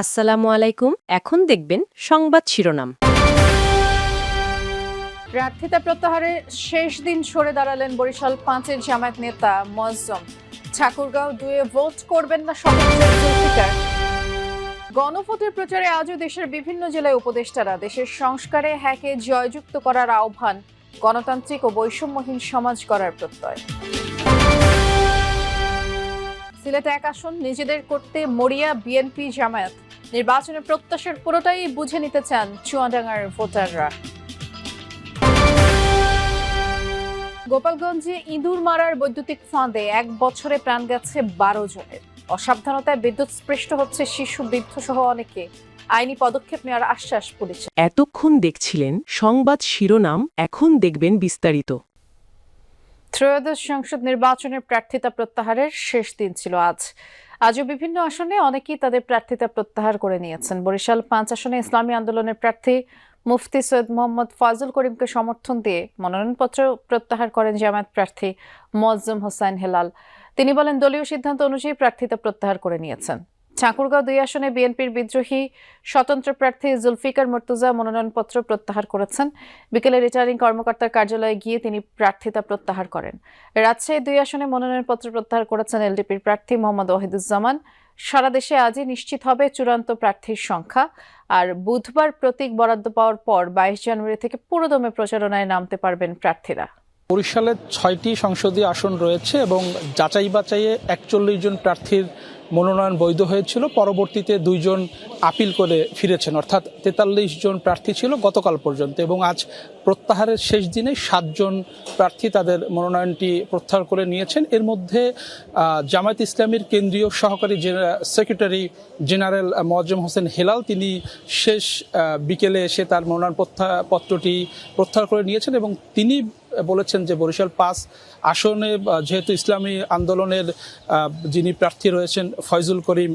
আসসালামু আলাইকুম। এখন দেখবেন সংবাদ শিরোনাম। প্রার্থিতা প্রত্যাহারে শেষ দিন সরে দাঁড়ালেন বরিশাল ৫-এর জামায়াত নেতা মোয়াজ্জম। ঠাকুরগাঁও ২-এ ভোট করবেন না স্বতন্ত্র জুলফিকার। গণভোটের প্রচারে আজও দেশের বিভিন্ন জেলায় উপদেষ্টারা দেশের সংস্কারে হ্যাকে জয়যুক্ত করার আহ্বান, গণতান্ত্রিক ও বৈষম্যহীন সমাজ গড়ার প্রত্যয়। সিলেটে এক আসন নিজেদের করতে মরিয়া বিএনপি জামায়াত। নির্বাচনের প্রত্যাশার পুরোটাই বুঝে নিতে চান চুয়াডাঙ্গার ভোটাররা। গোপালগঞ্জে ইঁদুর মারার বৈদ্যুতিক ফাঁদে ১ বছরে প্রাণ গেছে ১২ জনের। অসাবধানতায় বিদ্যুৎস্পৃষ্ট হচ্ছে শিশু, বৃদ্ধ সহ অনেকে। আইনি পদক্ষেপ নেওয়ার আশ্বাস পুলিশের। এতক্ষণ দেখছিলেন সংবাদ শিরোনাম, এখন দেখবেন বিস্তারিত। ত্রয়োদশ সংসদ নির্বাচনের প্রার্থিতা প্রত্যাহারের শেষ দিন ছিল আজ। আজও বিভিন্ন আসনে অনেকেই তাদের প্রার্থিতা প্রত্যাহার করে নিয়েছেন। বরিশাল ৫ আসনে ইসলামী আন্দোলনের প্রার্থী মুফতি সৈয়দ মোহাম্মদ ফয়জুল করিমকে সমর্থন দিয়ে মনোনয়নপত্র প্রত্যাহার করেন জামায়াত প্রার্থী মোয়াজ্জম হোসাইন হেলাল। তিনি বলেন, দলীয় সিদ্ধান্ত অনুযায়ী প্রার্থিতা প্রত্যাহার করে নিয়েছেন। ঠাকুরগাঁও ২ আসনে বিএনপির বিদ্রোহী স্বতন্ত্র প্রার্থী জুলফিকার মুর্তজা মনোনয়নপত্র প্রত্যাহার করেছেন। বিকেলে রিটার্নিং কর্মকর্তার কার্যালয়ে গিয়ে তিনি প্রার্থিতা প্রত্যাহার করেন। রাজশাহী ২ আসনে মনোনয়নপত্র প্রত্যাহার করেছেন এলডিপির প্রার্থী মোহাম্মদ ওয়াহিদুজ্জামান। সারা দেশে আজই নিশ্চিত হবে চূড়ান্ত প্রার্থীর সংখ্যা। আর বুধবার প্রতীক বরাদ্দ পাওয়ার পর ২২ জানুয়ারি থেকে পুরোদমে প্রচারণায় নামতে পারবেন প্রার্থীরা। বরিশালে ৬টি সংসদীয় আসন রয়েছে এবং যাচাই বাছাইয়ে ৪১ জন প্রার্থীর মনোনয়ন বৈধ হয়েছিল। পরবর্তীতে ২ জন আপিল করে ফিরেছেন, অর্থাৎ ৪৩ জন প্রার্থী ছিল গতকাল পর্যন্ত। এবং আজ প্রত্যাহারের শেষ দিনে ৭ জন প্রার্থী তাদের মনোনয়নটি প্রত্যাহার করে নিয়েছেন। এর মধ্যে জামায়াত ইসলামীর কেন্দ্রীয় সহকারী সেক্রেটারি জেনারেল মোয়াজ্জম হোসেন হেলাল, তিনি শেষ বিকেলে এসে তার মনোনয়ন পত্রটি প্রত্যাহার করে নিয়েছেন এবং তিনি বলেছেন যে বরিশাল ৫ আসনে যেহেতু ইসলামী আন্দোলনের যিনি প্রার্থী রয়েছেন ফয়জুল করিম,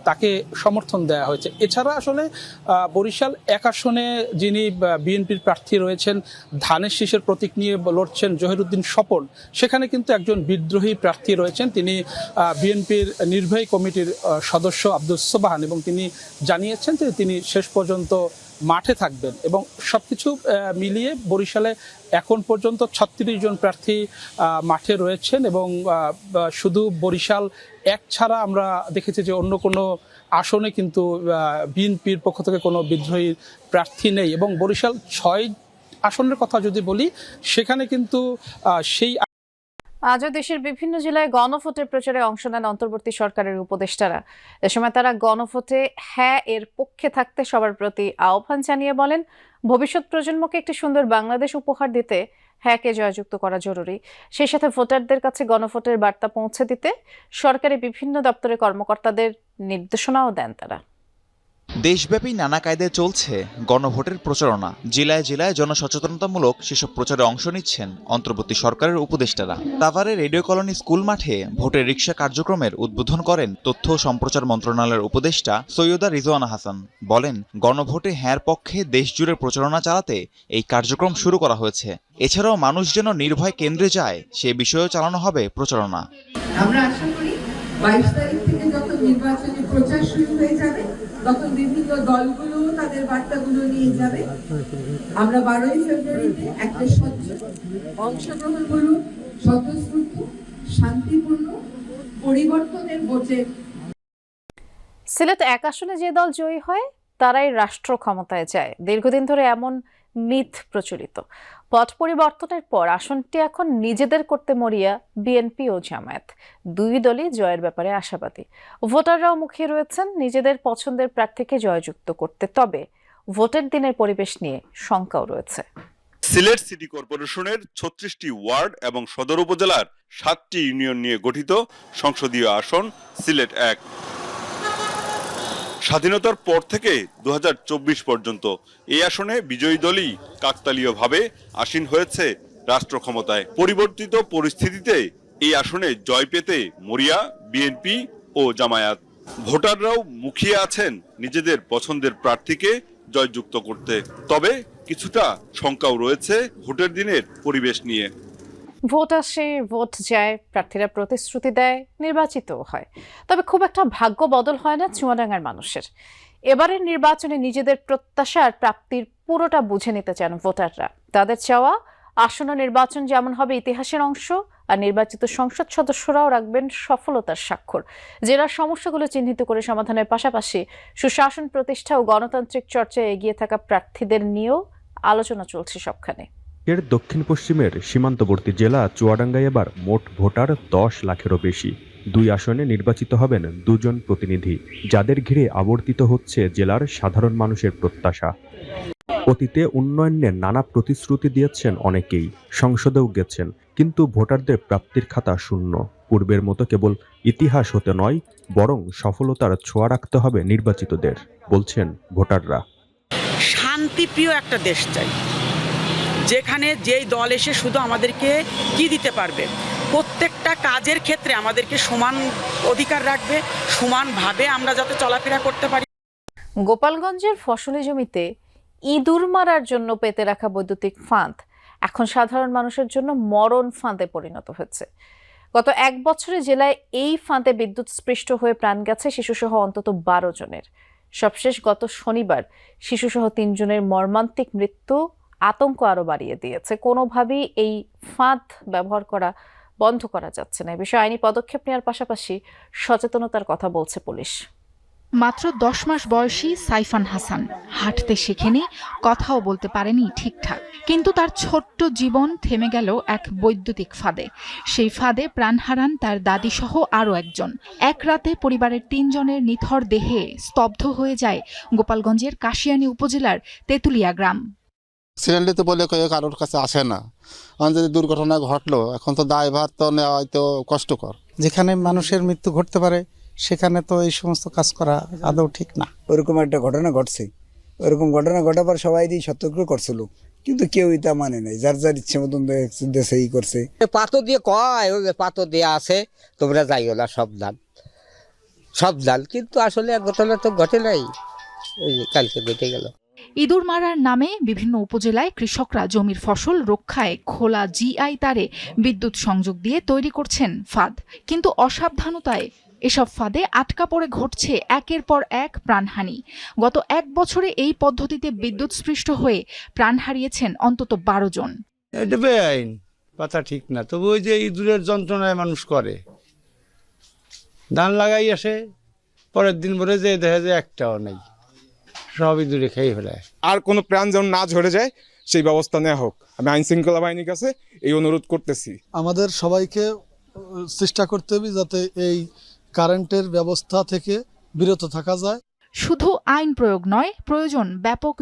তাকে সমর্থন দেওয়া হয়েছে। এছাড়া আসলে বরিশাল ১ আসনে যিনি বিএনপির প্রার্থী রয়েছেন, ধানের শীষের প্রতীক নিয়ে লড়ছেন জহিরুদ্দিন স্বপন, সেখানে কিন্তু একজন বিদ্রোহী প্রার্থী রয়েছেন। তিনি বিএনপির নির্বাহী কমিটির সদস্য আব্দুস সোবহান, এবং তিনি জানিয়েছেন যে তিনি শেষ পর্যন্ত মাঠে থাকবেন। এবং সবকিছু মিলিয়ে বরিশালে এখন পর্যন্ত ৩৬ জন প্রার্থী মাঠে রয়েছেন। এবং শুধু বরিশাল ১ ছাড়া আমরা দেখেছি যে অন্য কোনো আসনে কিন্তু বিএনপির পক্ষ থেকে কোনো বিদ্রোহী প্রার্থী নেই। এবং বরিশাল ৬ আসনের কথা যদি বলি, সেখানে কিন্তু সেই আজও দেশের বিভিন্ন জেলায় গণভোটের প্রচারে অংশ নেন অন্তর্বর্তী সরকারের উপদেষ্টারা। এ সময় তারা গণভোটে হ্যাঁ এর পক্ষে থাকতে সবার প্রতি আহ্বান জানিয়ে বলেন, ভবিষ্যৎ প্রজন্মকে একটি সুন্দর বাংলাদেশ উপহার দিতে হ্যাঁকে জয়যুক্ত করা জরুরি। সেই সাথে ভোটারদের কাছে গণভোটের বার্তা পৌঁছে দিতে সরকারি বিভিন্ন দপ্তরের কর্মকর্তাদের নির্দেশনাও দেন তারা। দেশব্যাপী নানা কায়দায় চলছে গণভোটের প্রচারণা। জেলায় জেলায় জনসচেতনতামূলক সেসব প্রচারে অংশ নিচ্ছেন অন্তর্বর্তী সরকারের উপদেষ্টারা। তাভারে রেডিও কলোনি স্কুল মাঠে ভোটের রিকশা কার্যক্রমের উদ্বোধন করেন তথ্য ও সম্প্রচার মন্ত্রণালয়ের উপদেষ্টা সৈয়দা রিজওয়ানা হাসান। বলেন, গণভোটে হ্যাঁর পক্ষে দেশ জুড়ে প্রচারণা চালাতে এই কার্যক্রম শুরু করা হয়েছে। এছাড়াও মানুষ যেন নির্ভয় কেন্দ্রে যায় সে বিষয়েও চালানো হবে প্রচারণা। আমরা আশা করি ২২ তারিখ থেকে যখন নির্বাচনী প্রচার শুরু হয়ে যাবে, তখন বিভিন্ন দলগুলো তাদের বার্তাগুলো নিয়ে যাবে। আমরা ১২ই ফেব্রুয়ারিতে একটা স্বচ্ছ, অংশগ্রহণমূলক, স্বতঃস্ফূর্ত, শান্তিপূর্ণ পরিবর্তনের ভোটে। সিলেট ১ আসনে যে দল জয়ী হয় তারাই রাষ্ট্র ক্ষমতায় যায়। দীর্ঘদিন ধরে এমন মিথ প্রচলিত। পট পরিবর্তনের পর আসনটি এখন নিজেদের করতে মরিয়া বিএনপি ও জামায়াত। ২ দলই জয়ের ব্যাপারে আশাবাদী। ভোটাররাও মুখিয়ে রয়েছেন নিজেদের পছন্দের প্রার্থীকে জয়যুক্ত করতে। তবে ভোটের দিনের পরিবেশ নিয়ে শঙ্কাও রয়েছে। সিলেট সিটি কর্পোরেশনের ৩৬টি ওয়ার্ড এবং সদর উপজেলার ৭টি ইউনিয়ন নিয়ে গঠিত সংসদীয় আসন সিলেট ১। স্বাধীনতার পর থেকে ২০২৪ পর্যন্ত এই আসনে বিজয়ী দলই কাকতালীয়ভাবে আসীন হয়েছে রাষ্ট্র ক্ষমতায়। পরিবর্তিত পরিস্থিতিতে এই আসনে জয় পেতে মরিয়া বিএনপি ও জামায়াত। ভোটাররাও মুখিয়ে আছেন নিজেদের পছন্দের প্রার্থীকে জয়যুক্ত করতে। তবে কিছুটা শঙ্কাও রয়েছে ভোটের দিনের পরিবেশ নিয়ে। ভোট আসে, ভোট যায়, প্রার্থীরা প্রতিশ্রুতি দেয়, নির্বাচিতও হয়। তবে খুব একটা ভাগ্য বদল হয় না চুয়াডাঙ্গার মানুষের। এবারের নির্বাচনে নিজেদের প্রত্যাশা আর প্রাপ্তির পুরোটা বুঝে নিতে চান ভোটাররা। তাদের চাওয়া আসন্ন নির্বাচন যেমন হবে ইতিহাসের অংশ, আর নির্বাচিত সংসদ সদস্যরাও রাখবেন সফলতার স্বাক্ষর। জেলার সমস্যাগুলো চিহ্নিত করে সমাধানের পাশাপাশি সুশাসন প্রতিষ্ঠা ও গণতান্ত্রিক চর্চায় এগিয়ে থাকা প্রার্থীদের নিয়েও আলোচনা চলছে সবখানে। এর দক্ষিণ পশ্চিমের সীমান্তবর্তী জেলা চুয়াডাঙ্গায় এবার মোট ভোটার 10 লাখেরও বেশি। 2 আসনে নির্বাচিত হবেন 2 জন প্রতিনিধি, যাদের ঘিরে আবর্তিত হচ্ছে জেলার সাধারণ মানুষের প্রত্যাশা। অতীতে উন্নয়নের নানা প্রতিশ্রুতি দিয়েছেন অনেকেই, সংসদেও গেছেন, কিন্তু ভোটারদের প্রাপ্তির খাতা শূন্য। পূর্বের মতো কেবল ইতিহাস হতে নয়, বরং সফলতার ছোঁয়া রাখতে হবে নির্বাচিতদের, বলছেন ভোটাররা। শান্তিপ্রিয় একটা দেশ চাই, যেখানে যেই দল এসে শুধু আমাদেরকে কি দিতে পারবে, প্রত্যেকটা কাজের ক্ষেত্রে আমাদেরকে সমান অধিকার রাখবে, সমানভাবে আমরা যাতে চলাফেরা করতে পারি। গোপালগঞ্জের ফসলি জমিতে ইঁদুর মারার জন্য পেতে রাখা বৈদ্যুতিক ফাঁদ এখন সাধারণ মানুষের জন্য মরণ ফাঁদে পরিণত হয়েছে। গত 1 বছরে জেলায় এই ফাঁদে বিদ্যুৎ স্পৃষ্ট হয়ে প্রাণ গেছে শিশুসহ অন্তত 12 জনের। সবশেষ গত শনিবার শিশুসহ 3 জনের মর্মান্তিক মৃত্যু আতঙ্ক আরো বাড়িয়ে দিয়েছে। কোনোভাবেই এই ফাঁদ ব্যবহার করা বন্ধ করা যাচ্ছে না। এ বিষয়ে আইনি পদক্ষেপ নেওয়ার পাশাপাশি সচেতনতার কথা বলছে পুলিশ। মাত্র 10 মাস বয়সী সাইফান হাসান হাঁটতে শেখেনি, কথাও বলতে পারেনি ঠিকঠাক, কিন্তু তার ছোট্ট জীবন থেমে গেল এক বৈদ্যুতিক ফাঁদে। সেই ফাঁদে প্রাণ হারান তার দাদি সহ আরও একজন। এক রাতে পরিবারের 3 জনের নিথর দেহে স্তব্ধ হয়ে যায় গোপালগঞ্জের কাশিয়ানী উপজেলার তেতুলিয়া গ্রাম। সিলিন্ডার তো বলে কারোর কাছে আসে না, যদি দুর্ঘটনা ঘটলো এখন তো দায়ভার তো নেওয়া হয়তো কষ্টকর। যেখানে মানুষের মৃত্যু ঘটতে পারে সেখানে তো এই সমস্ত কাজ করা আদৌ ঠিক না। ওরকম একটা ঘটনা ঘটছে, ওরকম ঘটনা ঘটাবার সবাই সতর্ক করছিল, কিন্তু কেউই তা মানে নাই, যার যার ইচ্ছে মতন দেশেই করছে। পাথর দিয়ে কয় ওই পাথর দিয়ে আছে, তোমরা যাইও না, সাবধান, কিন্তু আসলে ঘটনা তো ঘটে নাই, কালকে ঘটে গেল। ইঁদুর মারার নামে বিভিন্ন উপজেলায় কৃষকরা জমির ফসল রক্ষায় খোলা জিআই তারে বিদ্যুৎ সংযোগ দিয়ে তৈরি করছেন ফাঁদ, কিন্তু অসাবধানতায় এসব ফাঁদে আটকা পড়ে ঘটছে একের পর এক প্রাণহানি। গত 1 বছরে এই পদ্ধতিতে বিদ্যুৎ স্পৃষ্ট হয়ে প্রাণ হারিয়েছেন অন্তত 12 জন। এটা বেআইন, কথা ঠিক না। তবু ওই যে ইঁদুরের যন্ত্রণায় মানুষ করে, ধান লাগাই আসে, পরের দিন ভরে যে দেখা যায় একটাও নেই, সব ইঁদুরে খেয়ে ফেলায়। আর কোনো প্রাণ যেন না ঝরে যায় সেই ব্যবস্থা নেওয়া হোক। আমি আইন শৃঙ্খলা বাহিনীর কাছে এই অনুরোধ করতেছি। আমাদের সবাইকে চেষ্টা করতে হবে যাতে এই কারেন্টের ব্যবস্থা থেকে বিরত থাকা যায়। শুধু আইন প্রয়োগ নয়, প্রয়োজন ব্যাপক